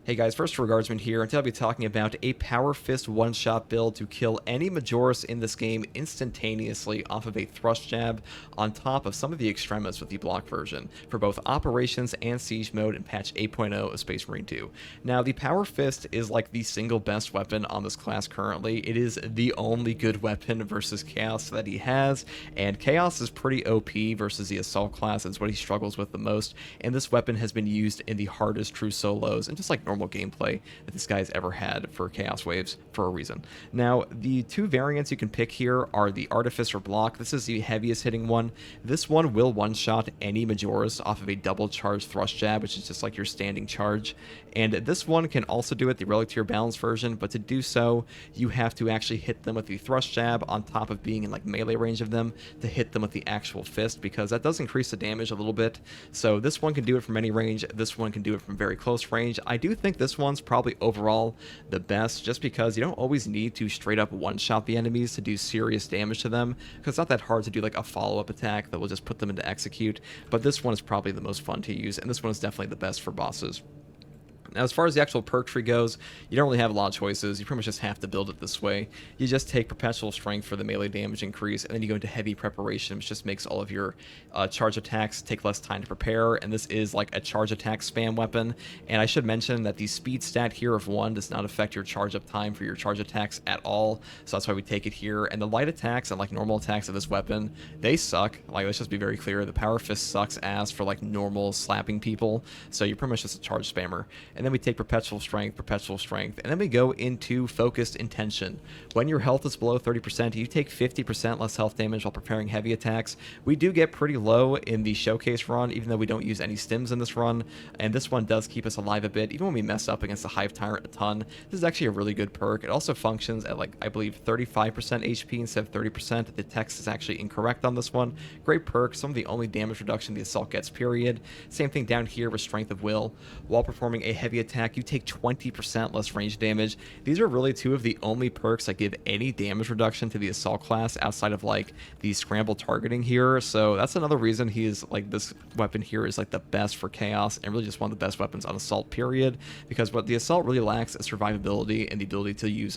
Hey guys, first Regardsman here, and today I'll be talking about a Power Fist one-shot build to kill any Majoris in this game instantaneously off of a Thrust Jab on top of some of the Extremis with the block version for both Operations and Siege mode in patch 8.0 of Space Marine 2. Now, the Power Fist is like the single best weapon on this class currently. It is the only good weapon versus Chaos that he has, and Chaos is pretty OP versus the Assault class. It's what he struggles with the most, and this weapon has been used in the hardest true solos and just like normal gameplay that this guy's ever had for Chaos Waves for a reason. Now, the two variants you can pick here are the Artificer block. This is the heaviest hitting one. This one will one-shot any Majoris off of a double charge thrust jab, which is just like your standing charge. And this one can also do it, the Relic Tier Balance version, but to do so, you have to actually hit them with the thrust jab on top of being in like melee range of them to hit them with the actual fist, because that does increase the damage a little bit. So this one can do it from any range, this one can do it from very close range. I do think this one's probably overall the best, just because you don't always need to straight up one-shot the enemies to do serious damage to them, because it's not that hard to do like a follow-up attack that will just put them into execute, but this one is probably the most fun to use, and this one is definitely the best for bosses. Now, as far as the actual perk tree goes, you don't really have a lot of choices. You pretty much just have to build it this way. You just take Perpetual Strength for the melee damage increase, and then you go into Heavy Preparation, which just makes all of your charge attacks take less time to prepare, and this is like a charge attack spam weapon. And I should mention that the speed stat here of 1 does not affect your charge up time for your charge attacks at all, so that's why we take it here. And the light attacks and like normal attacks of this weapon, they suck. Like, let's just be very clear, the Power Fist sucks ass for like normal slapping people, so you're pretty much just a charge spammer. And then we take Perpetual Strength, and then we go into Focused Intention. When your health is below 30%, you take 50% less health damage while preparing heavy attacks. We do get pretty low in the Showcase run, even though we don't use any stims in this run, and this one does keep us alive a bit, even when we mess up against the Hive Tyrant a ton. This is actually a really good perk. It also functions at like, I believe, 35% HP instead of 30%. The text is actually incorrect on this one. Great perk, some of the only damage reduction the Assault gets, period. Same thing down here with Strength of Will. While performing a heavy attack, you take 20% less range damage. These are really two of the only perks that give any damage reduction to the Assault class outside of like the scramble targeting here. So that's another reason he is like, this weapon here is like the best for Chaos and really just one of the best weapons on Assault, period. Because what the Assault really lacks is survivability and the ability to use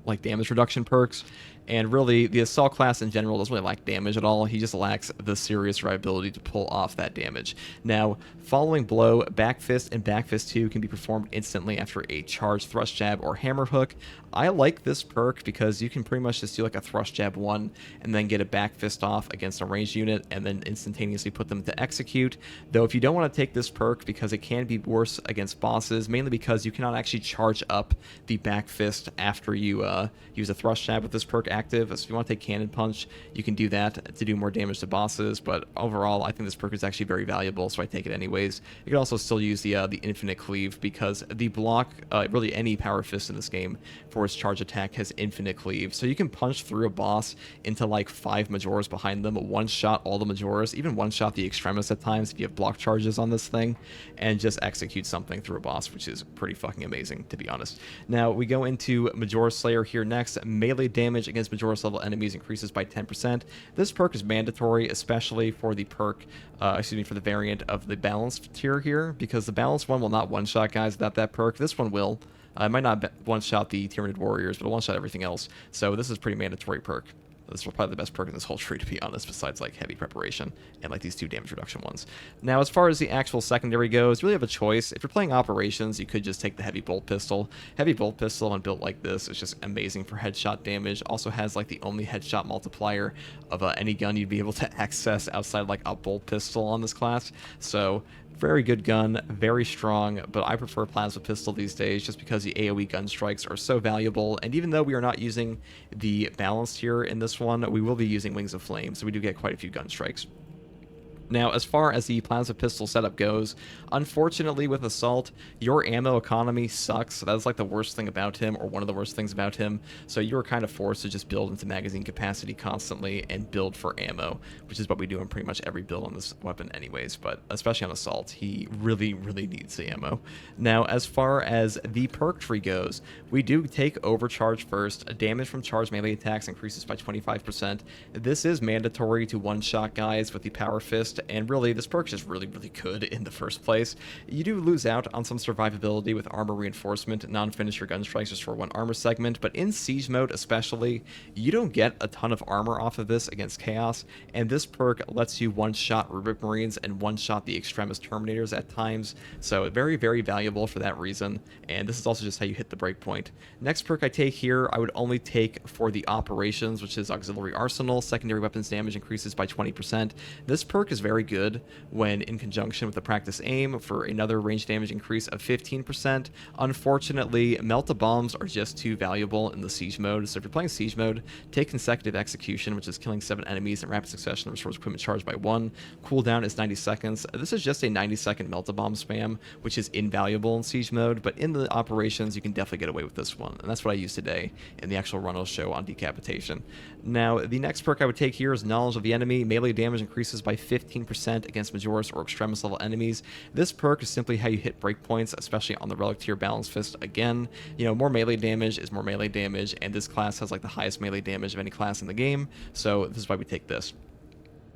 like damage reduction perks, and really the Assault class in general doesn't really lack damage at all. He just lacks the serious survivability to pull off that damage. Now, following blow, Back Fist and Back Fist 2 can be performed instantly after a charge thrust jab or hammer hook. I like this perk because you can pretty much just do like a thrust jab 1 and then get a Back Fist off against a ranged unit and then instantaneously put them to execute. Though if you don't want to take this perk, because it can be worse against bosses, mainly because you cannot actually charge up the Back Fist after you use a thrust jab with this perk active. So if you want to take Cannon Punch, you can do that to do more damage to bosses, but overall I think this perk is actually very valuable, so I take it anyways. You can also still use the Infinite Cleave, because the block, really any Power Fist in this game for its charge attack has Infinite Cleave, so you can punch through a boss into like 5 Majoras behind them, one-shot all the Majoras, even one-shot the Extremis at times if you have block charges on this thing, and just execute something through a boss, which is pretty fucking amazing, to be honest. Now, we go into Majora Slayer here next. Melee damage against Majoris level enemies increases by 10%. This perk is mandatory, especially for the perk, for the variant of the balanced tier here, because the balanced one will not one-shot guys without that perk. This one will. It might not one-shot the Tyranid Warriors, but it'll one-shot everything else. So this is a pretty mandatory perk. This is probably the best perk in this whole tree, to be honest, besides like Heavy Preparation and like these 2 damage reduction ones. Now, as far as the actual secondary goes, you really have a choice. If you're playing Operations, you could just take the Heavy Bolt Pistol. Heavy Bolt Pistol, when built like this, is just amazing for headshot damage. Also has like the only headshot multiplier of any gun you'd be able to access outside like a Bolt Pistol on this class. So very good gun, very strong, but I prefer Plasma Pistol these days just because the AoE gun strikes are so valuable, and even though we are not using the balanced here in this one, we will be using Wings of Flame, so we do get quite a few gun strikes. Now, as far as the Plasma Pistol setup goes, unfortunately with Assault, your ammo economy sucks. That's like the worst thing about him, or one of the worst things about him. So you're kind of forced to just build into magazine capacity constantly and build for ammo, which is what we do in pretty much every build on this weapon anyways, but especially on Assault, he really, really needs the ammo. Now, as far as the perk tree goes, we do take Overcharge first. Damage from charged melee attacks increases by 25%. This is mandatory to one-shot guys with the Power Fist, Fist, and really, this perk is just really, really good in the first place. You do lose out on some survivability with armor reinforcement, non-finisher gun strikes just for one armor segment, but in Siege mode especially, you don't get a ton of armor off of this against Chaos, and this perk lets you one-shot Rubric Marines and one-shot the Extremis Terminators at times, so very, very valuable for that reason, and this is also just how you hit the breakpoint. Next perk I take here, I would only take for the Operations, which is Auxiliary Arsenal. Secondary weapons damage increases by 20%. This perk is very good when in conjunction with the Practice Aim for another range damage increase of 15%. Unfortunately, Melt-A-Bombs are just too valuable in the Siege mode, so if you're playing Siege mode, take Consecutive Execution, which is killing 7 enemies in rapid succession, restores equipment charge by 1. Cooldown is 90 seconds. This is just a 90-second Melt-A-Bomb spam, which is invaluable in Siege mode, but in the Operations, you can definitely get away with this one, and that's what I use today in the actual Runnels show on Decapitation. Now, the next perk I would take here is Knowledge of the Enemy. Melee damage increases by 15% against Majoris or Extremis level enemies. This perk is simply how you hit breakpoints, especially on the Relic Tier Balance Fist. Again, you know, more melee damage is more melee damage, and this class has like the highest melee damage of any class in the game, so this is why we take this.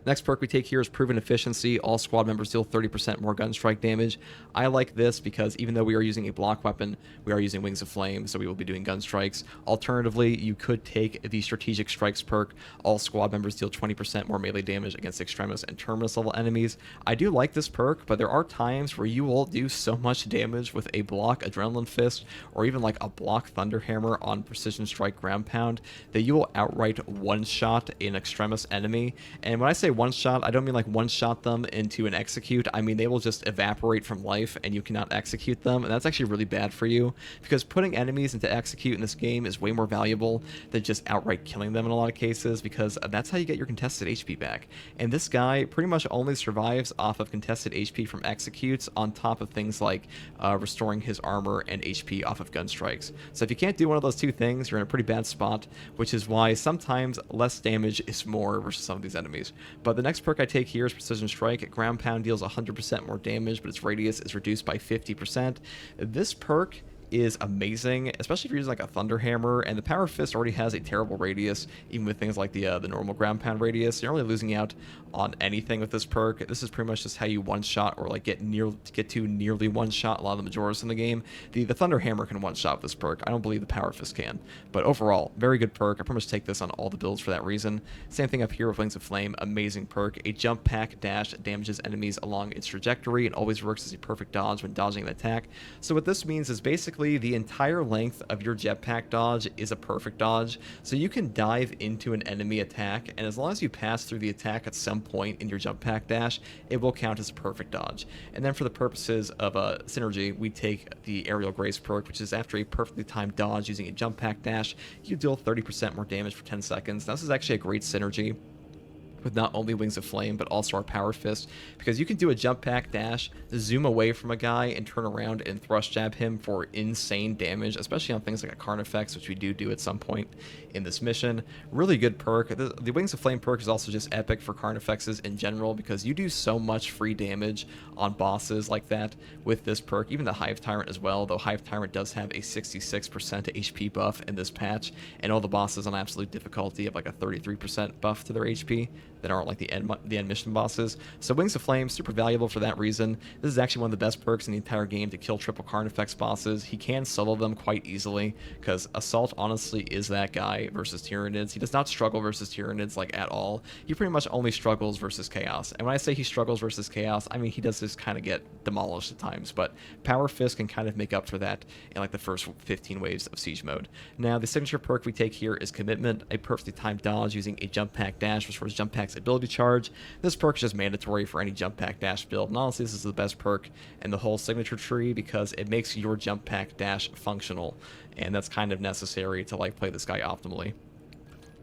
Next perk we take here is Proven Efficiency. All squad members deal 30% more gun strike damage. I like this because even though we are using a block weapon, we are using Wings of Flame, so we will be doing gun strikes. Alternatively, you could take the Strategic Strikes perk. All squad members deal 20% more melee damage against Extremis and Terminus level enemies. I do like this perk, but there are times where you will do so much damage with a block Adrenaline Fist or even like a block Thunderhammer on Precision Strike Ground Pound that you will outright one-shot an Extremis enemy. And when I say one-shot, I don't mean like one-shot them into an execute. I mean they will just evaporate from life and you cannot execute them, and that's actually really bad for you because putting enemies into execute in this game is way more valuable than just outright killing them in a lot of cases, because that's how you get your contested HP back. And this guy pretty much only survives off of contested HP from executes on top of things like restoring his armor and HP off of gun strikes. So if you can't do one of those two things, you're in a pretty bad spot, which is why sometimes less damage is more versus some of these enemies. But the next perk I take here is Precision Strike. Ground Pound deals 100% more damage, but its radius is reduced by 50%. This perk is amazing, especially if you're using like a Thunderhammer, and the Power Fist already has a terrible radius, even with things like the normal Ground Pound radius. You're only losing out on anything with this perk. This is pretty much just how you one-shot or like get to nearly one-shot a lot of the Majoris in the game. The Thunderhammer can one-shot with this perk. I don't believe the Power Fist can, but overall, very good perk. I pretty much take this on all the builds for that reason. Same thing up here with Wings of Flame, amazing perk. A jump pack dash damages enemies along its trajectory and always works as a perfect dodge when dodging an attack. So what this means is basically the entire length of your jetpack dodge is a perfect dodge, so you can dive into an enemy attack, and as long as you pass through the attack at some point in your jump pack dash, it will count as a perfect dodge. And then for the purposes of synergy, we take the Aerial Grace perk, which is after a perfectly timed dodge using a jump pack dash, you deal 30% more damage for 10 seconds. Now, this is actually a great synergy with not only Wings of Flame, but also our Power Fist, because you can do a jump pack dash, zoom away from a guy, and turn around and thrust jab him for insane damage, especially on things like a Carnifex, which we do at some point in this mission. Really good perk. The Wings of Flame perk is also just epic for Carnifexes in general, because you do so much free damage on bosses like that with this perk, even the Hive Tyrant as well, though Hive Tyrant does have a 66% HP buff in this patch, and all the bosses on absolute difficulty have like a 33% buff to their HP that aren't like the end mission bosses. So Wings of Flame, super valuable for that reason. This is actually one of the best perks in the entire game to kill triple Carnifex bosses. He can solo them quite easily, because Assault honestly is that guy versus Tyranids. He does not struggle versus Tyranids like at all. He pretty much only struggles versus Chaos. And when I say he struggles versus Chaos, I mean he does just kind of get demolished at times, but Power Fist can kind of make up for that in like the first 15 waves of Siege mode. Now the signature perk we take here is Commitment, a perfectly timed dodge using a jump pack dash, which restores jump pack's ability charge. This perk is just mandatory for any jump pack dash build, and honestly this is the best perk in the whole signature tree because it makes your jump pack dash functional, and that's kind of necessary to like play this guy optimally.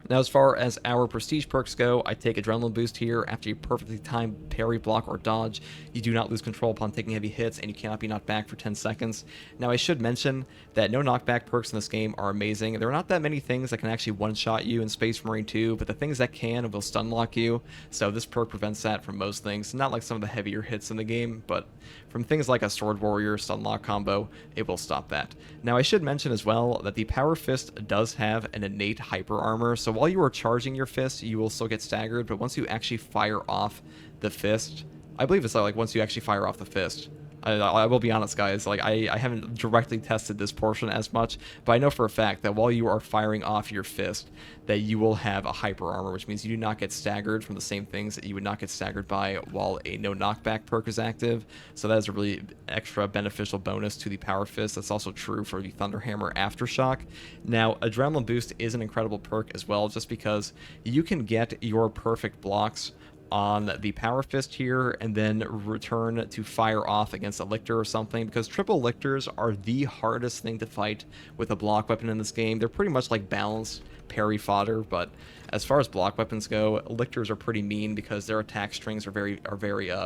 Now, as far as our prestige perks go, I take Adrenaline Boost here. After you perfectly timed parry, block, or dodge, you do not lose control upon taking heavy hits, and you cannot be knocked back for 10 seconds. Now, I should mention that no knockback perks in this game are amazing. There are not that many things that can actually one-shot you in Space Marine 2, but the things that can will stun lock you, so this perk prevents that from most things. Not like some of the heavier hits in the game, but from things like a Sword Warrior Stunlock combo, it will stop that. Now I should mention as well that the Power Fist does have an innate hyper armor, so while you are charging your fist, you will still get staggered, but once you actually fire off the fist, I believe it's like once you actually fire off the fist, I will be honest, guys, like I haven't directly tested this portion as much, but I know for a fact that while you are firing off your fist, that you will have a hyper armor, which means you do not get staggered from the same things that you would not get staggered by while a no knockback perk is active. So that is a really extra beneficial bonus to the Power Fist. That's also true for the Thunderhammer Aftershock. Now, Adrenaline Boost is an incredible perk as well, just because you can get your perfect blocks on the Power Fist here and then return to fire off against a Lictor or something, because triple Lictors are the hardest thing to fight with a block weapon in this game. They're pretty much like balanced parry fodder, but as far as block weapons go, Lictors are pretty mean because their attack strings are very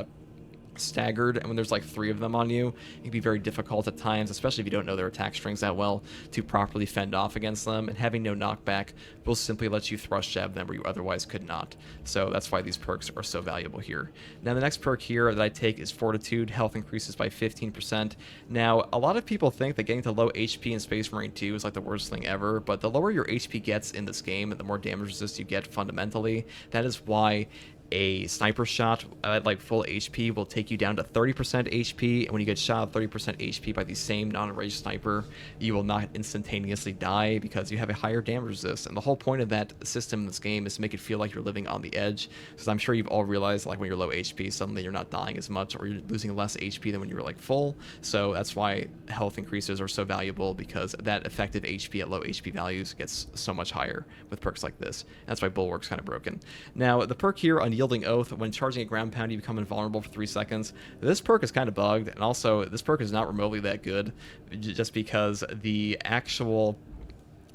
staggered, and when there's like 3 of them on you, it can be very difficult at times, especially if you don't know their attack strings that well, to properly fend off against them, and having no knockback will simply let you thrust jab them where you otherwise could not. So that's why these perks are so valuable here. Now the next perk here that I take is Fortitude. Health increases by 15%. Now a lot of people think that getting to low HP in Space Marine 2 is like the worst thing ever, but the lower your HP gets in this game, the more damage resist you get fundamentally. That is why a sniper shot at like full HP will take you down to 30% HP, and when you get shot at 30% HP by the same non-enraged sniper, you will not instantaneously die because you have a higher damage resist. And the whole point of that system in this game is to make it feel like you're living on the edge, because I'm sure you've all realized like when you're low HP, suddenly you're not dying as much, or you're losing less HP than when you were like full. So that's why health increases are so valuable, because that effective HP at low HP values gets so much higher with perks like this. That's why Bulwark's kind of broken. Now the perk here on Unyielding Oath, when charging a ground pound, you become invulnerable for 3 seconds. This perk is kind of bugged, and also this perk is not remotely that good, just because the actual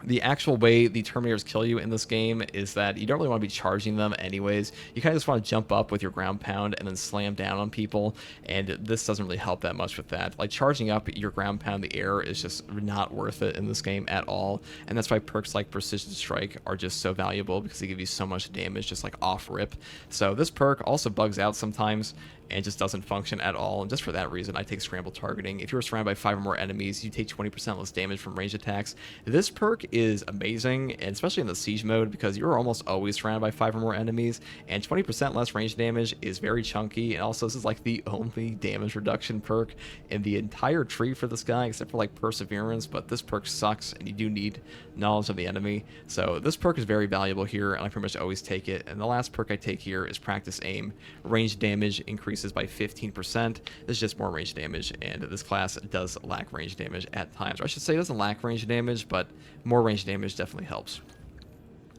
way the Terminators kill you in this game is that you don't really want to be charging them anyways. You kind of just want to jump up with your ground pound and then slam down on people, and this doesn't really help that much with that. Like, charging up your ground pound in the air is just not worth it in this game at all, and that's why perks like Precision Strike are just so valuable, because they give you so much damage just like off rip. So this perk also bugs out sometimes and just doesn't function at all, and just for that reason I take Scramble Targeting. If you're surrounded by 5 or more enemies, you take 20% less damage from range attacks. This perk is amazing, and especially in the siege mode, because you're almost always surrounded by 5 or more enemies, and 20% less range damage is very chunky. And also, this is like the only damage reduction perk in the entire tree for this guy, except for like Perseverance, but this perk sucks, and you do need knowledge of the enemy. So this perk is very valuable here, and I pretty much always take it. And the last perk I take here is Practice Aim. Range damage increases by 15%. This is just more range damage, and this class does lack range damage at times. Or I should say it doesn't lack range damage, but more range damage definitely helps.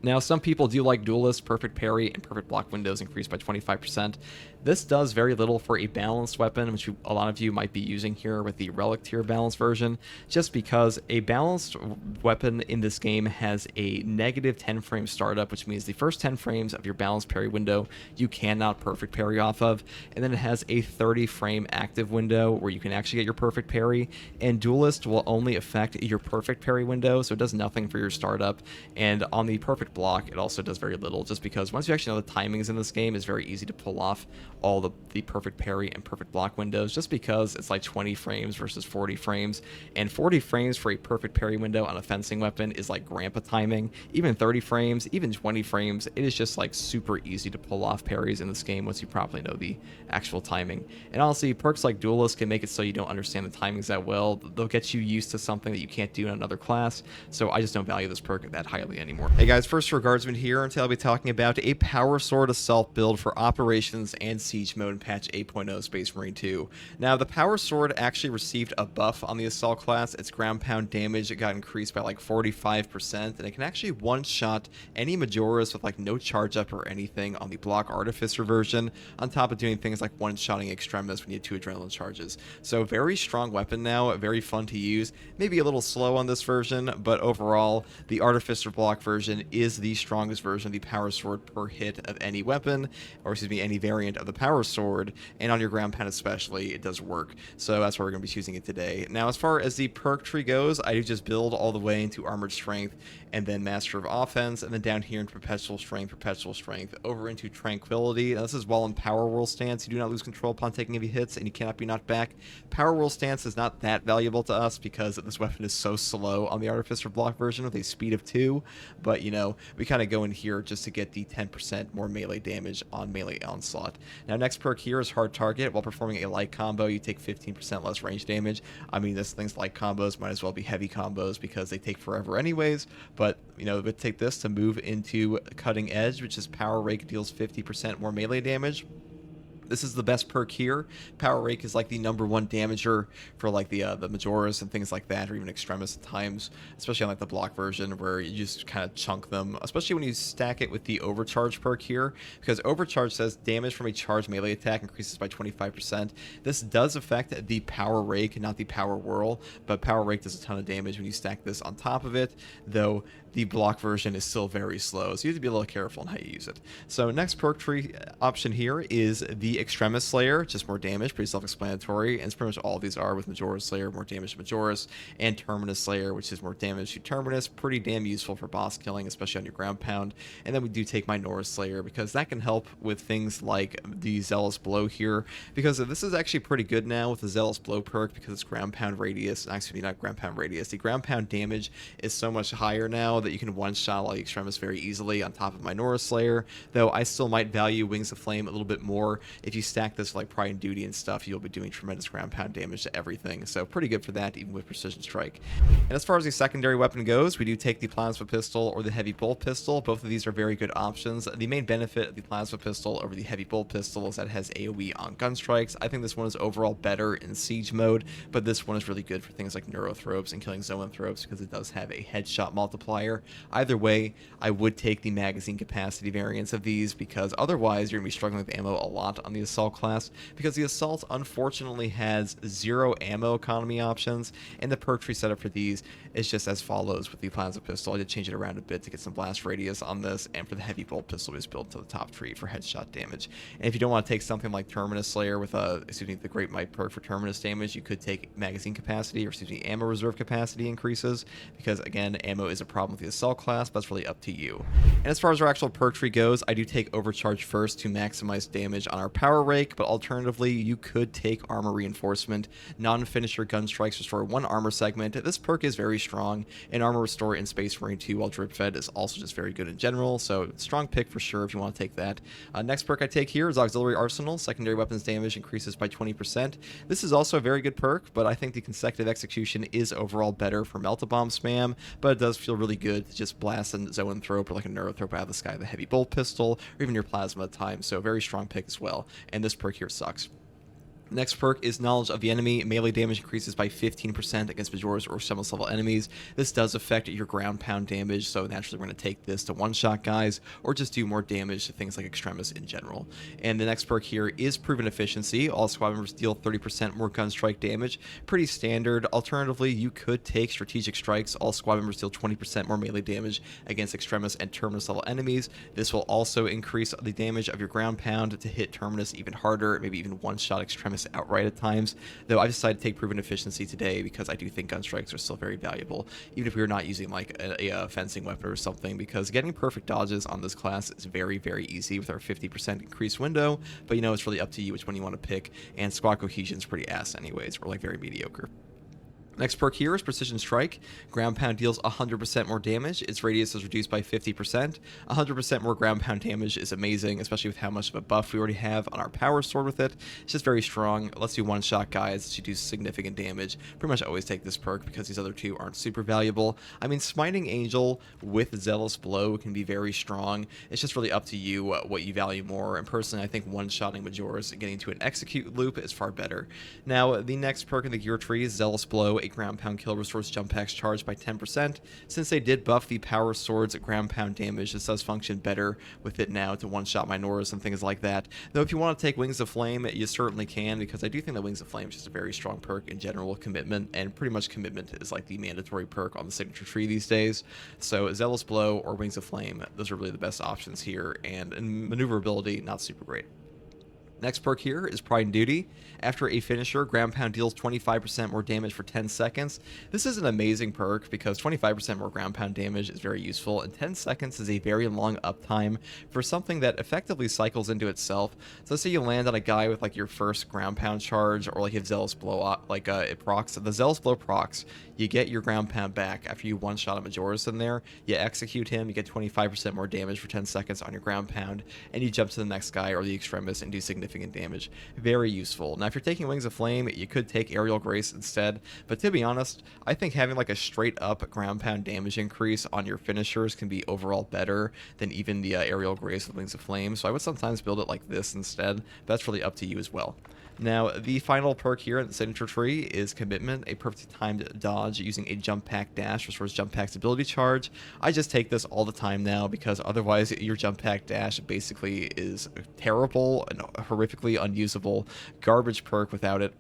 Now, some people do like Duelist. Perfect Parry and Perfect Block windows increased by 25%. This does very little for a balanced weapon, which a lot of you might be using here with the Relic tier balanced version, just because a balanced weapon in this game has a negative 10 frame startup, which means the first 10 frames of your balanced parry window you cannot perfect parry off of, and then it has a 30 frame active window where you can actually get your perfect parry, and Duelist will only affect your perfect parry window, so it does nothing for your startup. And on the perfect block, it also does very little, just because once you actually know the timings in this game, it's very easy to pull off all the perfect parry and perfect block windows, just because it's like 20 frames versus 40 frames, and 40 frames for a perfect parry window on a fencing weapon is like grandpa timing. Even 30 frames, even 20 frames, it is just like super easy to pull off parries in this game once you properly know the actual timing. And honestly, perks like Duelist can make it so you don't understand the timings that well. They'll get you used to something that you can't do in another class, so I just don't value this perk that highly anymore. Hey guys, first for Guardsman here, and today I'll be talking about a Power Sword Assault build for Operations and Siege mode in patch 8.0 Space Marine 2. Now, the Power Sword actually received a buff on the Assault class. Its ground pound damage got increased by like 45%, and it can actually one-shot any Majoras with like no charge up or anything on the Block Artificer version, on top of doing things like one-shotting Extremis when you have 2 adrenaline charges. So very strong weapon now, very fun to use. Maybe a little slow on this version, but overall, the Artificer block version is is the strongest version of the power sword per hit of any weapon, or excuse me, any variant of the power sword, and on your ground pound especially, it does work. So that's why we're going to be choosing it today. Now, as far as the perk tree goes, I do just build all the way into Armored Strength, and then Master of Offense, and then down here into Perpetual Strength, over into Tranquility. Now, this is while in Power Whirl stance. You do not lose control upon taking heavy hits, and you cannot be knocked back. Power Whirl stance is not that valuable to us because this weapon is so slow on the Artificer block version with a speed of 2, but you know, we kind of go in here just to get the 10% more melee damage on melee onslaught. Now, next perk here is Hard Target. While performing a light combo, you take 15% less range damage. I mean, this thing's light combos might as well be heavy combos because they take forever anyways, but you know, we take this to move into Cutting Edge, which is Power Rake, deals 50% more melee damage. This is the best perk here. Power Rake is like the #1 damager for like the Majoras and things like that, or even Extremis at times, especially on like the block version where you just kind of chunk them, especially when you stack it with the Overcharge perk here, because Overcharge says damage from a charged melee attack increases by 25%. This does affect the Power Rake, not the Power Whirl, but Power Rake does a ton of damage when you stack this on top of it, though the block version is still very slow, so you have to be a little careful on how you use it. So next perk tree option here is the Extremis Slayer, just more damage, pretty self-explanatory, and it's pretty much all of these are with Majora's Slayer, more damage to Majora's, and Terminus Slayer, which is more damage to Terminus, pretty damn useful for boss killing, especially on your ground pound. And then we do take Minora's Slayer, because that can help with things like the Zealous Blow here, because this is actually pretty good now with the Zealous Blow perk, because it's ground pound radius, actually not ground pound radius, the ground pound damage is so much higher now that you can one-shot all the Extremis very easily on top of Minora's Slayer, though I still might value Wings of Flame a little bit more. If you stack this like Pride and Duty and stuff, you'll be doing tremendous ground pound damage to everything, so pretty good for that, even with Precision Strike. And as far as the secondary weapon goes, we do take the Plasma Pistol or the Heavy Bolt Pistol. Both of these are very good options. The main benefit of the Plasma Pistol over the Heavy Bolt Pistol is that it has AoE on gun strikes. I think this one is overall better in Siege mode, but this one is really good for things like Neurothropes and killing Zoanthropes because it does have a headshot multiplier. Either way, I would take the magazine capacity variants of these, because otherwise you're going to be struggling with ammo a lot on the Assault class, because the Assault unfortunately has 0 ammo economy options, and the perk tree setup for these is just as follows with the Plasma Pistol. I did change it around a bit to get some blast radius on this, and for the Heavy Bolt Pistol we just built to the top tree for headshot damage. And if you don't want to take something like Terminus Slayer with the Great Might perk for Terminus damage, you could take magazine capacity, or ammo reserve capacity increases, because again, ammo is a problem with the Assault class, but that's really up to you. And as far as our actual perk tree goes, I do take Overcharge first to maximize damage on our Power Rake, but alternatively, you could take Armor Reinforcement. Non-finisher gun strikes restore 1 armor segment. This perk is very strong, and Armor Restore in Space Marine 2 while drip fed is also just very good in general, so strong pick for sure if you want to take that. Next perk I take here is Auxiliary Arsenal. Secondary weapons damage increases by 20%. This is also a very good perk, but I think the Consecutive Execution is overall better for Melt-A-Bomb spam, but it does feel really good to just blast a Zoanthrope or like a Neurothrope out of the sky with a Heavy Bolt Pistol, or even your Plasma at times, so very strong pick as well, and this perk here sucks. Next perk is Knowledge of the Enemy. Melee damage increases by 15% against Majoras or Seventh level enemies. This does affect your ground pound damage, so naturally we're going to take this to one-shot guys, or just do more damage to things like Extremis in general. And the next perk here is Proven Efficiency. All squad members deal 30% more gun strike damage. Pretty standard. Alternatively, you could take Strategic Strikes. All squad members deal 20% more melee damage against Extremis and Terminus level enemies. This will also increase the damage of your ground pound to hit Terminus even harder, maybe even one-shot Extremis outright at times, though I've decided to take Proven Efficiency today because I do think gun strikes are still very valuable, even if we are not using like a fencing weapon or something, because getting perfect dodges on this class is very, very easy with our 50% increased window, but you know, it's really up to you which one you want to pick, and squad cohesion is pretty ass anyways, or like very mediocre. Next perk here is Precision Strike. Ground pound deals 100% more damage. Its radius is reduced by 50%. 100% more ground pound damage is amazing, especially with how much of a buff we already have on our power sword with it. It's just very strong. Let's do one-shot guys to do significant damage. Pretty much always take this perk because these other two aren't super valuable. I mean, Smiting Angel with Zealous Blow can be very strong. It's just really up to you what you value more. And personally, I think one-shotting Majora's and getting to an execute loop is far better. Now, the next perk in the gear tree is Zealous Blow. a ground pound kill restores jump packs charge by 10%. Since they did buff the power sword's ground pound damage, this does function better with it now to one-shot Minoras and things like that. Though if you want to take Wings of Flame, you certainly can, because I do think that Wings of Flame is just a very strong perk in general with Commitment, and pretty much Commitment is like the mandatory perk on the signature tree these days. So Zealous Blow or Wings of Flame, those are really the best options here, and in maneuverability, not super great. Next perk here is Pride and Duty. After a finisher, ground pound deals 25% more damage for 10 seconds. This is an amazing perk because 25% more ground pound damage is very useful, and 10 seconds is a very long uptime for something that effectively cycles into itself. So let's say you land on a guy with like your first ground pound charge, or like you have Zealous Blow up, like it procs. The Zealous Blow procs, you get your ground pound back after you one-shot a Majora's in there. You execute him, you get 25% more damage for 10 seconds on your ground pound, and you jump to the next guy or the Extremis and do significant damage. Very useful. Now, if you're taking Wings of Flame, you could take Aerial Grace instead, but to be honest, I think having like a straight up ground pound damage increase on your finishers can be overall better than even the Aerial Grace with Wings of Flame, so I would sometimes build it like this instead, but that's really up to you as well. Now, the final perk here in the signature tree is Commitment, a perfectly timed dodge using a jump pack dash, restores jump pack's ability charge. I just take this all the time now because otherwise your jump pack dash basically is terrible and horrifically unusable. Garbage perk without it.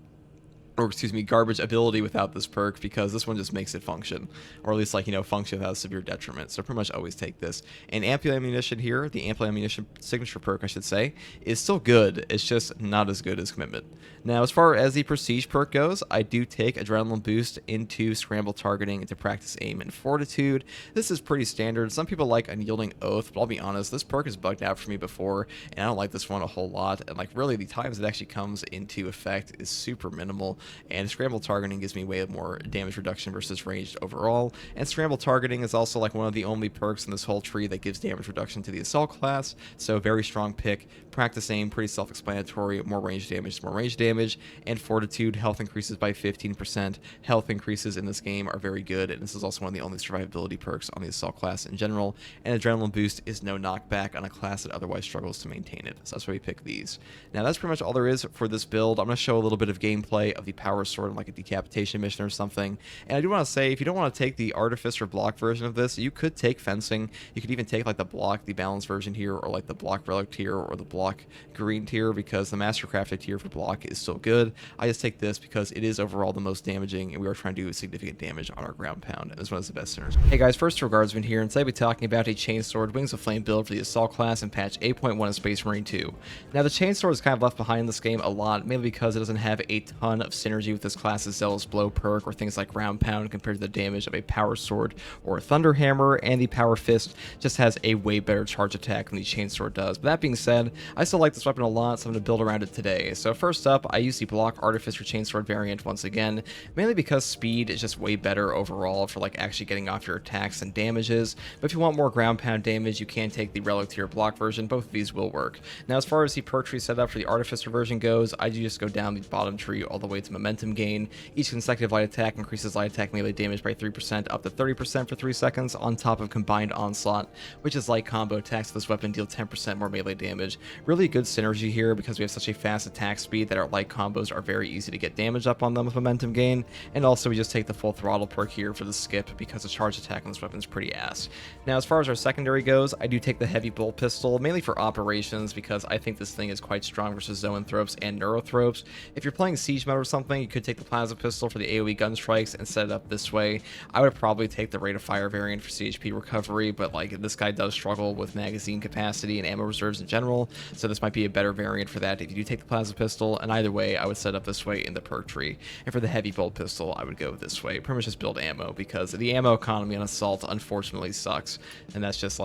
Or excuse me, garbage ability without this perk, because this one just makes it function, or at least like, you know, function without severe detriment. So pretty much always take this. And Ample Ammunition here, the Ample Ammunition signature perk, I should say, is still good. It's just not as good as Commitment. Now, as far as the Prestige perk goes, I do take Adrenaline Boost into Scramble Targeting into Practice Aim and Fortitude. This is pretty standard. Some people like Unyielding Oath, but I'll be honest, this perk has bugged out for me before, and I don't like this one a whole lot. And like really, the times it actually comes into effect is super minimal. And Scramble Targeting gives me way more damage reduction versus ranged overall, and Scramble Targeting is also like one of the only perks in this whole tree that gives damage reduction to the Assault class, so very strong pick. Practice Aim, pretty self-explanatory, more range damage is more range damage, and Fortitude, health increases by 15%. Health increases in this game are very good, and this is also one of the only survivability perks on the Assault class in general, and Adrenaline Boost is no knockback on a class that otherwise struggles to maintain it, so that's why we pick these. Now that's pretty much all there is for this build. I'm going to show a little bit of gameplay of the Power Sword in like a decapitation mission or something, and I do want to say, if you don't want to take the Artificer block version of this, you could take Fencing. You could even take like the balanced version here, or like the block relic tier, or the block green tier, because the Mastercrafted tier for block is still good. I just take this because it is overall the most damaging, and we are trying to do significant damage on our ground pound, and this one is the best synergy. Hey guys, First Regardsman here, and today we'll be talking about a Chainsword Wings of Flame build for the Assault class in patch 8.1 of Space Marine 2. Now the Chainsword is kind of left behind in this game a lot, mainly because it doesn't have a ton of synergy with this class's Zealous Blow perk or things like ground pound compared to the damage of a Power Sword or a Thunder Hammer, and the Power Fist just has a way better charge attack than the Chainsword does. But that being said, I still like this weapon a lot, so I'm going to build around it today. So first up, I use the Block Artificer Chainsword variant once again, mainly because speed is just way better overall for like actually getting off your attacks and damages. But if you want more ground pound damage, you can take the Relic tier block version. Both of these will work. Now, as far as the perk tree setup for the Artificer version goes, I do just go down the bottom tree all the way to momentum gain. Each consecutive light attack increases light attack melee damage by 3% up to 30% for 3 seconds, on top of combined onslaught, which is light combo attacks. This weapon deal 10% more melee damage. Really good synergy here because we have such a fast attack speed that our light combos are very easy to get damage up on them with momentum gain. And also we just take the full throttle perk here for the skip because the charge attack on this weapon is pretty ass. Now, as far as our secondary goes, I do take the heavy bolt pistol, mainly for operations, because I think this thing is quite strong versus Zoanthropes and Neurothropes. If you're playing siege mode or something, you could take the plasma pistol for the AoE gun strikes and set it up this way. I would probably take the rate of fire variant for CHP recovery, but like this guy does struggle with magazine capacity and ammo reserves in general, so this might be a better variant for that if you do take the plasma pistol. And either way, I would set up this way in the perk tree. And for the heavy bolt pistol, I would go this way. Pretty much just build ammo, because the ammo economy on Assault unfortunately sucks, and that's just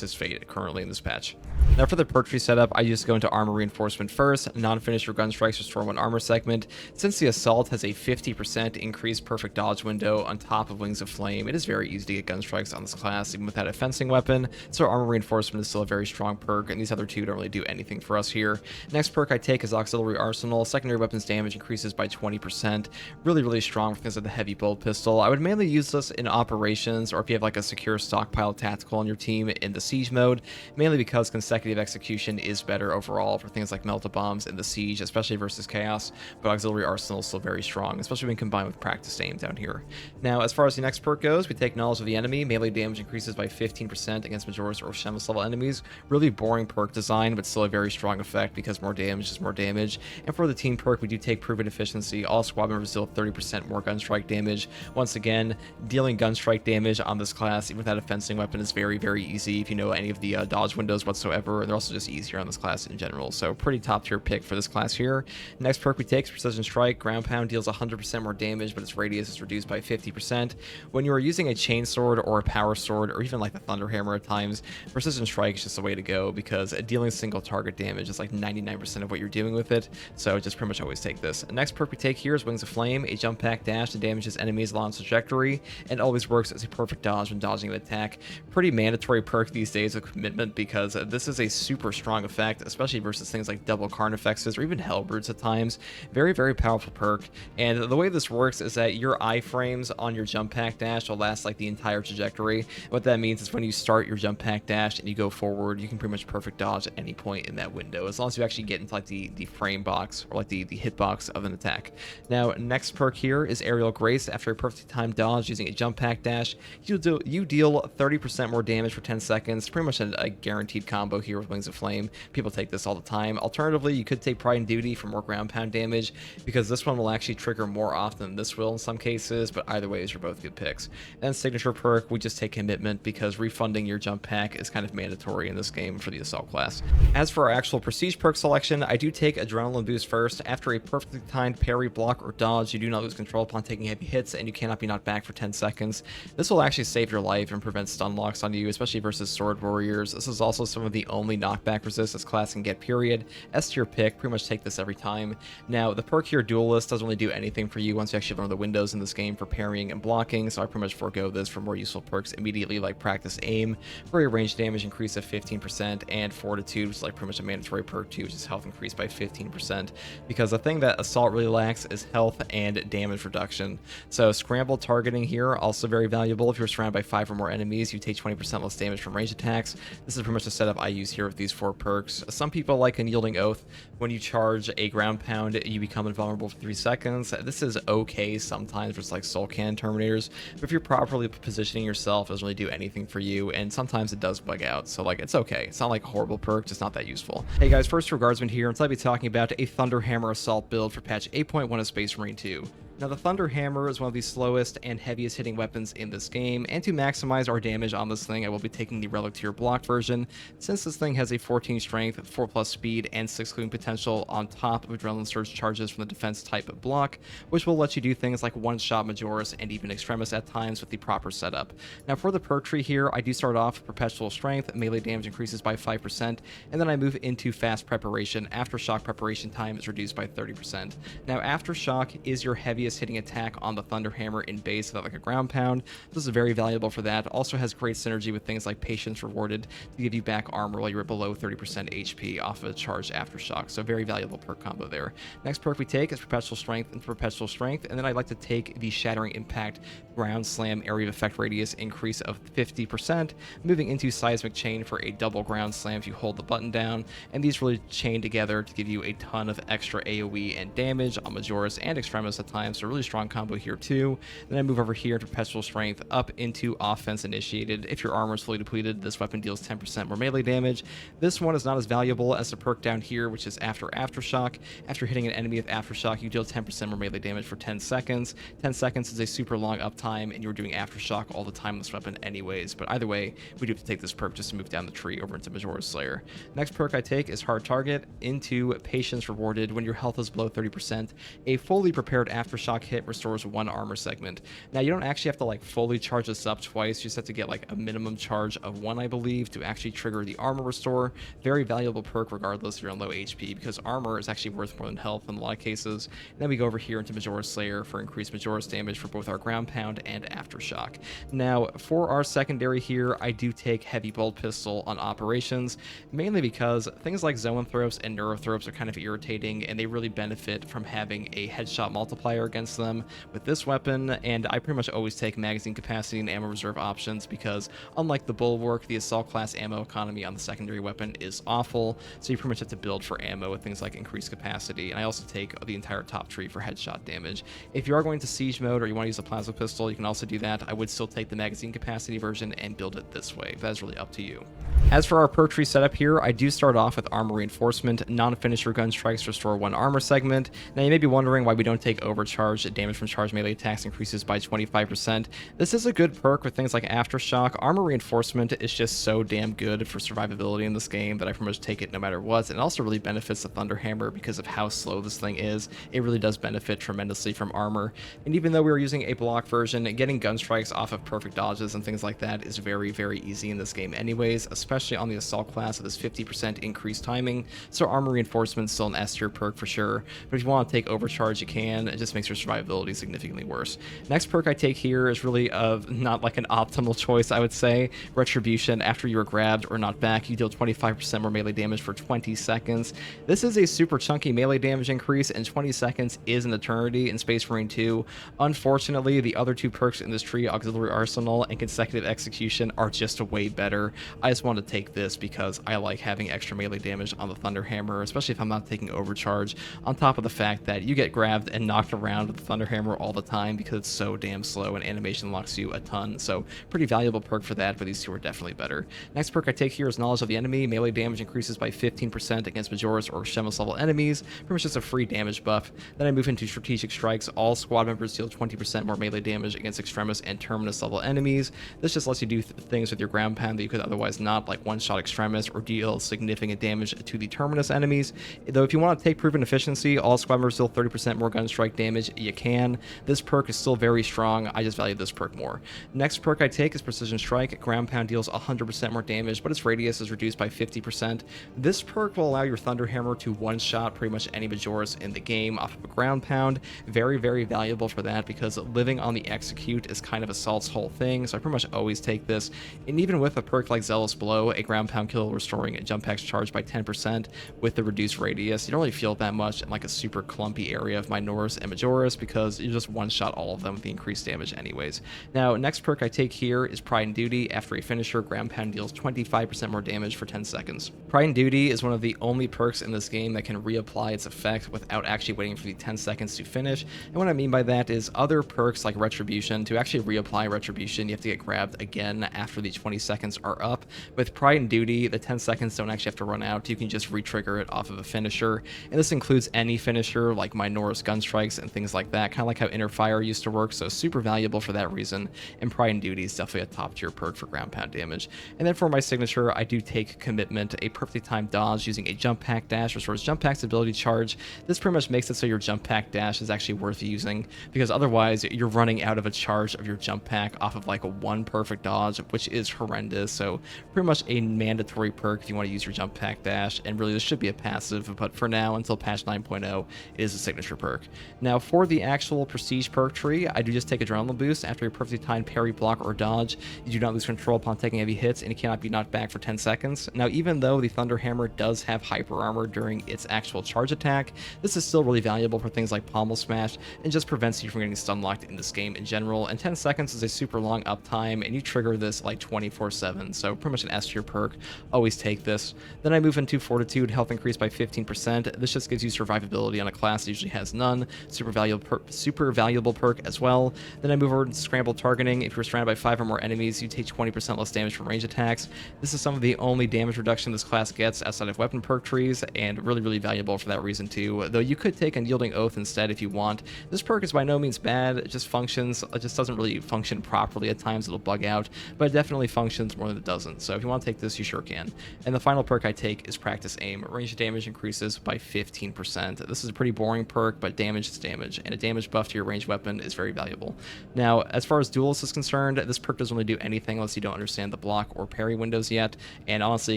his fate currently in this patch. Now for the perk tree setup, I just go into armor reinforcement first. Non-finisher gun strikes restore 1 armor segment. Since the Assault has a 50% increased perfect dodge window on top of Wings of Flame, it is very easy to get gun strikes on this class even without a fencing weapon, so armor reinforcement is still a very strong perk, and these other two don't really do anything for us here. Next perk I take is Auxiliary Arsenal. Secondary weapons damage increases by 20%. Really strong for things like the heavy bolt pistol. I would mainly use this in operations, or if you have like a secure stockpile tactical on your team in the siege mode, mainly because consecutive execution is better overall for things like melta bombs in the siege, especially versus chaos. But Auxiliary Arsenal arsenal is still very strong, especially when combined with practice aim down here. Now, as far as the next perk goes, we take Knowledge of the Enemy. Melee damage increases by 15% against Majora's or Shamus level enemies. Really boring perk design, but still a very strong effect because more damage is more damage. And for the team perk, we do take Proven Efficiency. All squad members deal 30% more gunstrike damage. Once again, dealing gunstrike damage on this class, even without a fencing weapon, is very, very easy if you know any of the dodge windows whatsoever, and they're also just easier on this class in general. So pretty top tier pick for this class here. Next perk we take is Precision Strike. Ground Pound deals 100% more damage, but its radius is reduced by 50%. When you are using a Chainsword or a Power Sword, or even like the Thunder Hammer at times, Precision Strike is just the way to go because dealing single target damage is like 99% of what you're doing with it. So just pretty much always take this. The next perk we take here is Wings of Flame, a jump pack dash that damages enemies along its trajectory and always works as a perfect dodge when dodging an attack. Pretty mandatory perk these days with Commitment because this is a super strong effect, especially versus things like double Carnifexes or even Hellbrutes at times. Very, very powerful perk. And the way this works is that your iframes on your jump pack dash will last like the entire trajectory. What that means is when you start your jump pack dash and you go forward, you can pretty much perfect dodge at any point in that window, as long as you actually get into like the frame box or like the hit box of an attack. Now, next perk here is Aerial Grace. After a perfectly timed dodge using a jump pack dash, you deal 30% more damage for 10 seconds. Pretty much a guaranteed combo here with Wings of Flame. People take this all the time. Alternatively, you could take Pride and Duty for more ground pound damage, because this one will actually trigger more often than this will in some cases, but either way, these are both good picks. And signature perk, we just take Commitment because refunding your jump pack is kind of mandatory in this game for the Assault class. As for our actual Prestige perk selection, I do take Adrenaline Boost first. After a perfectly timed parry, block, or dodge, you do not lose control upon taking heavy hits, and you cannot be knocked back for 10 seconds. This will actually save your life and prevent stun locks on you, especially versus sword warriors. This is also some of the only knockback resist this class can get, period. S tier pick, pretty much take this every time. Now, the perk here, Duelist, doesn't really do anything for you once you actually learn the windows in this game for parrying and blocking, so I pretty much forego this for more useful perks immediately, like Practice Aim, for a range damage increase of 15%, and Fortitude, which is like pretty much a mandatory perk too, which is health increase by 15%, because the thing that Assault really lacks is health and damage reduction. So Scramble targeting here, also very valuable. If you're surrounded by 5 or more enemies, you take 20% less damage from range attacks. This is pretty much the setup I use here with these 4 perks. Some people like Unyielding Oath. When you charge a ground pound, you become invulnerable for 3 seconds. This is okay sometimes for like Soul Cannon Terminators, but if you're properly positioning yourself, it doesn't really do anything for you, and sometimes it does bug out, so like it's okay. It's not like a horrible perk, just not that useful. Hey guys, first for Guardsman here, and today I'll be talking about a Thunder Hammer Assault build for patch 8.1 of Space Marine 2. Now, the Thunder Hammer is one of the slowest and heaviest hitting weapons in this game, and to maximize our damage on this thing, I will be taking the Relic Tier block version, since this thing has a 14 strength, 4+ speed, and 6 clearing potential on top of Adrenaline Surge charges from the defense type block, which will let you do things like one-shot Majoris and even Extremis at times with the proper setup. Now, for the perk tree here, I do start off with Perpetual Strength, melee damage increases by 5%, and then I move into Fast Preparation. Aftershock preparation time is reduced by 30%. Now, Aftershock is your heaviest hitting attack on the Thunder Hammer in base without like a ground pound. This is very valuable for that. Also has great synergy with things like Patience Rewarded to give you back armor while you're below 30% HP off of a charged Aftershock. So very valuable perk combo there. Next perk we take is Perpetual Strength and Perpetual Strength, and then I'd like to take the Shattering Impact Ground Slam area of effect radius increase of 50%, moving into Seismic Chain for a double ground slam if you hold the button down, and these really chain together to give you a ton of extra AoE and damage on Majoris and Extremis at times. So really strong combo here too. Then I move over here to Perpetual Strength up into Offense Initiated. If your armor is fully depleted, this weapon deals 10% more melee damage. This one is not as valuable as the perk down here, which is Aftershock. After hitting an enemy with Aftershock, you deal 10% more melee damage for 10 seconds. 10 seconds is a super long uptime, and you're doing Aftershock all the time with this weapon anyways, but either way, we do have to take this perk just to move down the tree over into Majora's Slayer. Next perk I take is Hard Target into Patience Rewarded. When your health is below 30%, a fully prepared Aftershock hit restores 1 armor segment. Now, you don't actually have to like fully charge this up twice, you just have to get like a minimum charge of 1, I believe, to actually trigger the armor restore. Very valuable perk regardless if you're on low HP, because armor is actually worth more than health in a lot of cases. And then we go over here into Majora's Slayer for increased Majora's damage for both our ground pound and Aftershock. Now, for our secondary here, I do take Heavy Bolt Pistol on operations, mainly because things like Zoanthropes and Neurothropes are kind of irritating, and they really benefit from having a headshot multiplier against them with this weapon, and I pretty much always take magazine capacity and ammo reserve options because unlike the Bulwark, the assault class ammo economy on the secondary weapon is awful, so you pretty much have to build for ammo with things like increased capacity, and I also take the entire top tree for headshot damage. If you are going to siege mode or you want to use a plasma pistol, you can also do that. I would still take the magazine capacity version and build it this way. That's really up to you. As for our perk tree setup here, I do start off with armor reinforcement. Non-finisher gun strikes restore 1 armor segment. Now you may be wondering why we don't take overcharge. Damage from charged melee attacks increases by 25%. This is a good perk with things like aftershock. Armor reinforcement is just so damn good for survivability in this game that I pretty much take it no matter what. And it also really benefits the Thunderhammer because of how slow this thing is. It really does benefit tremendously from armor. And even though we were using a block version, getting gun strikes off of perfect dodges and things like that is very, very easy in this game anyways, especially on the assault class with this 50% increased timing. So armor reinforcement is still an S tier perk for sure, but if you want to take overcharge you can. It just makes your survivability significantly worse. Next perk I take here is really not like an optimal choice, I would say. Retribution. After you are grabbed or knocked back, you deal 25% more melee damage for 20 seconds. This is a super chunky melee damage increase, and 20 seconds is an eternity in Space Marine 2. Unfortunately, the other 2 perks in this tree, Auxiliary Arsenal and Consecutive Execution, are just way better. I just want to take this because I like having extra melee damage on the Thunderhammer, especially if I'm not taking overcharge, on top of the fact that you get grabbed and knocked around with the Thunderhammer all the time because it's so damn slow and animation locks you a ton. So pretty valuable perk for that, but these 2 are definitely better. Next perk I take here is Knowledge of the Enemy. Melee damage increases by 15% against Majoris or Shemus level enemies. Pretty much just a free damage buff. Then I move into Strategic Strikes. All squad members deal 20% more melee damage against Extremis and Terminus level enemies. This just lets you do things with your ground pound that you could otherwise not, like one-shot Extremis or deal significant damage to the Terminus enemies. Though if you want to take proven efficiency, all squad members deal 30% more gun strike damage, you can. This perk is still very strong. I just value this perk more. Next perk I take is Precision Strike. Ground pound deals 100% more damage, but its radius is reduced by 50%. This perk will allow your Thunderhammer to one-shot pretty much any Majoris in the game off of a ground pound. Very, very valuable for that because living on the execute is kind of Assault's whole thing, so I pretty much always take this. And even with a perk like Zealous Blow, a ground pound kill restoring a jump pack's charge by 10% with the reduced radius, you don't really feel it that much in like a super clumpy area of Minoris and Majoris because you just one-shot all of them with the increased damage anyways. Now, next perk I take here is Pride and Duty. After a finisher, ground pound deals 25% more damage for 10 seconds. Pride and Duty is one of the only perks in this game that can reapply its effect without actually waiting for the 10 seconds to finish. And what I mean by that is other perks like Retribution, to actually reapply Retribution, you have to get grabbed again after the 20 seconds are up. With Pride and Duty, the 10 seconds don't actually have to run out. You can just re-trigger it off of a finisher. And this includes any finisher like Minoris gun strikes and things like that, kind of like how Inner Fire used to work, so super valuable for that reason. And Pride and Duty is definitely a top tier perk for ground pound damage. And then for my signature, I do take Commitment. A perfectly timed dodge using a jump pack dash restores jump pack's ability charge. This pretty much makes it so your jump pack dash is actually worth using because otherwise you're running out of a charge of your jump pack off of like a 1 perfect dodge, which is horrendous. So pretty much a mandatory perk if you want to use your jump pack dash, and really this should be a passive, but for now until patch 9.0 it is a signature perk. Now for the actual prestige perk tree, I do just take Adrenaline Boost. After a perfectly timed parry, block, or dodge, you do not lose control upon taking heavy hits, and you cannot be knocked back for 10 seconds. Now even though the Thunderhammer does have hyper armor during its actual charge attack, this is still really valuable for things like Pommel Smash and just prevents you from getting stun locked in this game in general. And 10 seconds is a super long uptime, and you trigger this like 24/7, so pretty much an S tier perk. Always take this. Then I move into Fortitude, health increase by 15%. This just gives you survivability on a class that usually has none. Super valuable perk as well. Then I move over to Scrambled Targeting. If you're surrounded by 5 or more enemies, you take 20% less damage from range attacks. This is some of the only damage reduction this class gets outside of weapon perk trees, and really, really valuable for that reason too. Though you could take Unyielding Oath instead if you want. This perk is by no means bad. It just doesn't really function properly at times. It'll bug out, but it definitely functions more than it doesn't. So if you want to take this, you sure can. And the final perk I take is Practice Aim. Range damage increases by 15%. This is a pretty boring perk, but damage is damage, and a damage buff to your ranged weapon is very valuable. Now, as far as Duelist is concerned, this perk doesn't really do anything unless you don't understand the block or parry windows yet, and honestly,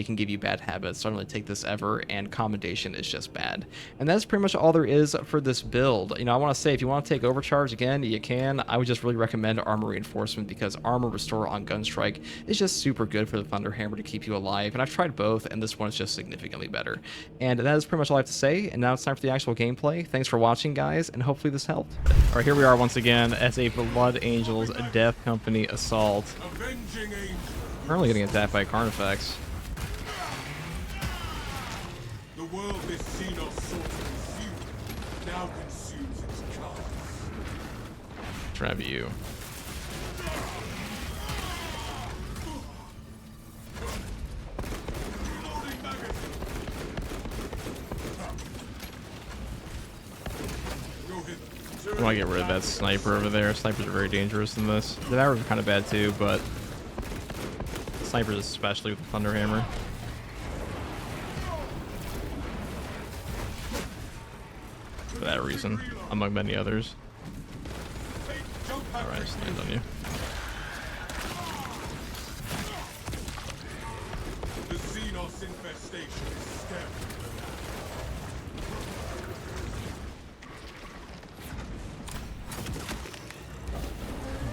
it can give you bad habits, so I don't really take this ever, and Commendation is just bad. And that's pretty much all there is for this build. I want to say, if you want to take Overcharge, again, you can. I would just really recommend Armor Reinforcement because Armor Restore on Gunstrike is just super good for the Thunderhammer to keep you alive, and I've tried both, and this one is just significantly better. And that is pretty much all I have to say, and now it's time for the actual gameplay. Thanks for watching, guys, and hopefully hopefully this helped. All right, here we are once again as a Blood Angels Death Company assault. Currently getting attacked by Carnifex. The world has seen us sort of consumed, now consumes its cards. Trap you. I want to get rid of that sniper over there. Snipers are very dangerous in this. The arrows are kind of bad too, but snipers especially with the Thunderhammer. For that reason, among many others. Alright, just land on you. The Xenos infestation is staring.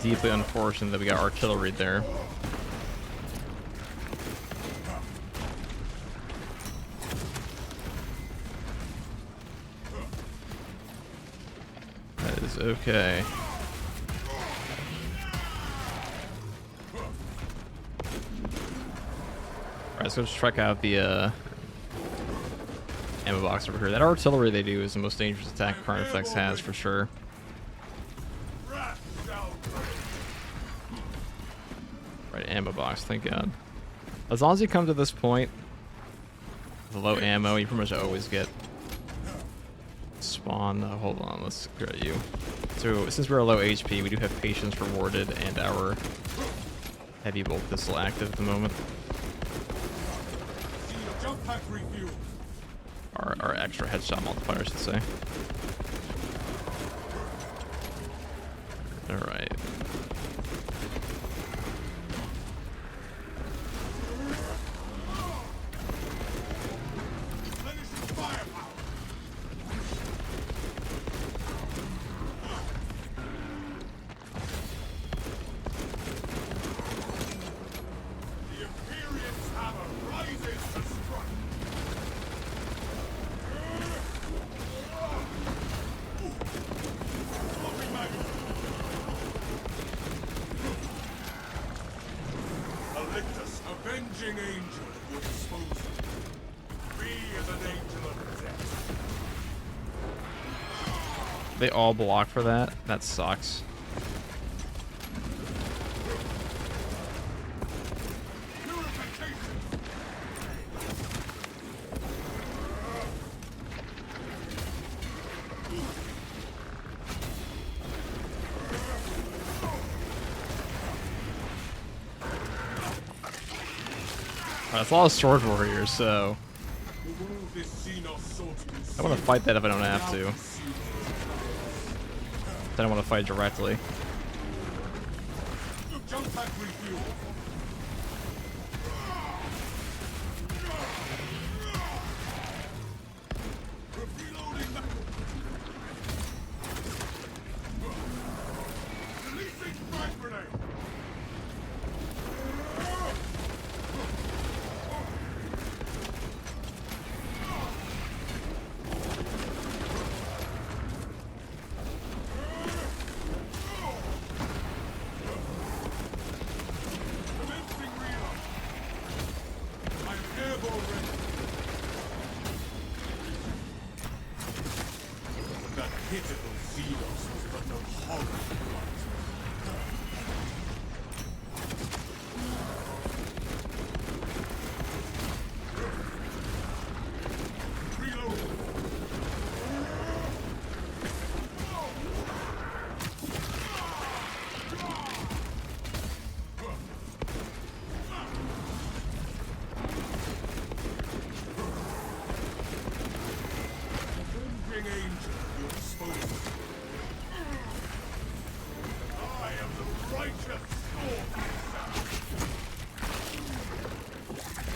Deeply unfortunate that we got artillery there. That is okay. Alright, let's go check out the ammo box over here. That artillery they do is the most dangerous attack Carnifex has for sure. Right, ammo box, thank God. As long as you come to this point with low ammo, you pretty much always get spawn. Hold on, let's get you. So since we're low HP, we do have patience rewarded and our heavy bolt pistol active at the moment. Our extra headshot multiplier, I should say. Alright. Avenging angel at your disposal. Be as an angel of death. They all block for that. That sucks. That's a lot of sword warriors, so I want to fight that if I don't have to. I don't want to fight directly.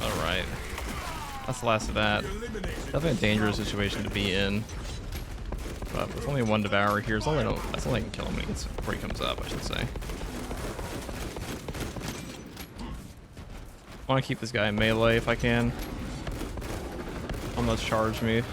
Alright. That's the last of that. Definitely a dangerous situation to be in. But with only one devourer here, that's only I can kill him when before he comes up, I should say. I want to keep this guy in melee if I can. Almost charge me.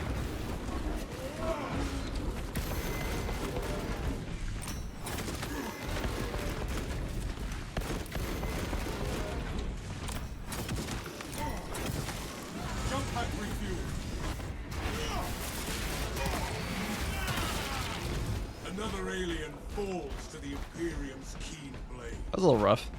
alien falls to the Imperium's keen blade. That was a little rough.